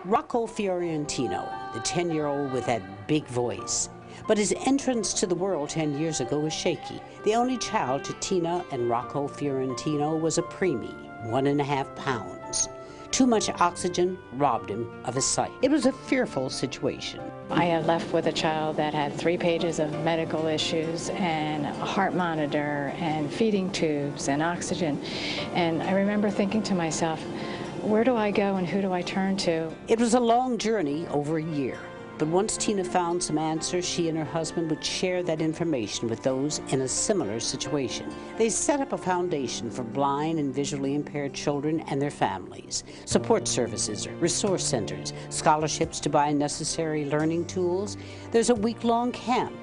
Rocco Fiorentino, the 10-year-old with that big voice. But his entrance to the world 10 years ago was shaky. The only child to Tina and Rocco Fiorentino was a preemie, 1.5 pounds. Too much oxygen robbed him of his sight. It was a fearful situation. I had left with a child that had 3 pages of medical issues and a heart monitor and feeding tubes and oxygen. And I remember thinking to myself, where do I go and who do I turn to? It was a long journey, over a year. But once Tina found some answers, she and her husband would share that information with those in a similar situation. They set up a foundation for blind and visually impaired children and their families, support services, resource centers, scholarships to buy necessary learning tools. There's a week-long camp.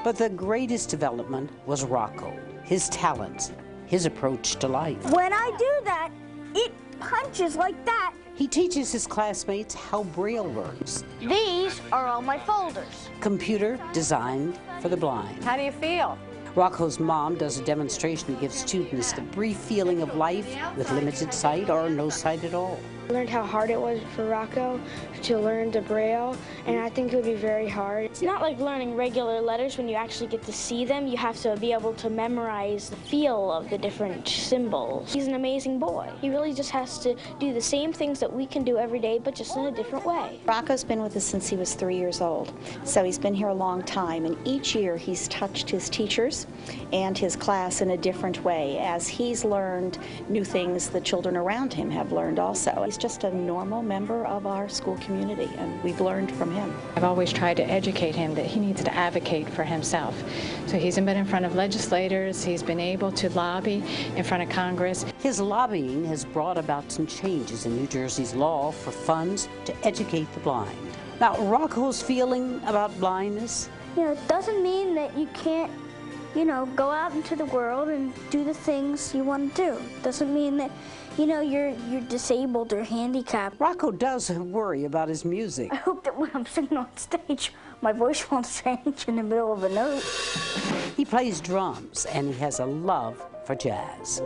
But the greatest development was Rocco, his talents, his approach to life. When I do that, it punches like that. He teaches his classmates how Braille works. These are all my folders. Computer designed for the blind. How do you feel? Rocco's mom does a demonstration to give students the brief feeling of life with limited sight or no sight at all. I learned how hard it was for Rocco to learn the Braille, and I think it would be very hard. It's not like learning regular letters when you actually get to see them. You have to be able to memorize the feel of the different symbols. He's an amazing boy. He really just has to do the same things that we can do every day, but just in a different way. Rocco's been with us since he was 3 years old, so he's been here a long time, and each year he's touched his teachers and his class in a different way. As he's learned new things, the children around him have learned also. He's just a normal member of our school community, and we've learned from him. I've always tried to educate him that he needs to advocate for himself. So he's been in front of legislators, he's been able to lobby in front of Congress. His lobbying has brought about some changes in New Jersey's law for funds to educate the blind. Now, Rocco's feeling about blindness? It doesn't mean that you can't, go out into the world and do the things you want to do. It doesn't mean that, you're disabled or handicapped. Rocco does worry about his music. I hope that when I'm singing on stage, my voice won't change in the middle of a note. He plays drums, and he has a love for jazz.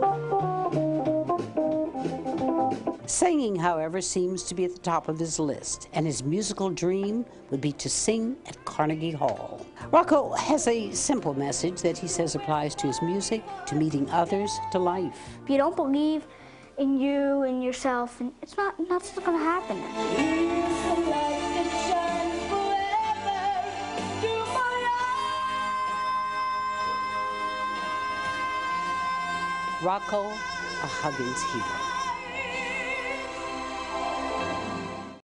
Singing, however, seems to be at the top of his list, and his musical dream would be to sing at Carnegie Hall. Rocco has a simple message that he says applies to his music, to meeting others, to life. If you don't believe in you and yourself, and nothing's gonna happen. Rocco, a Huggins hero.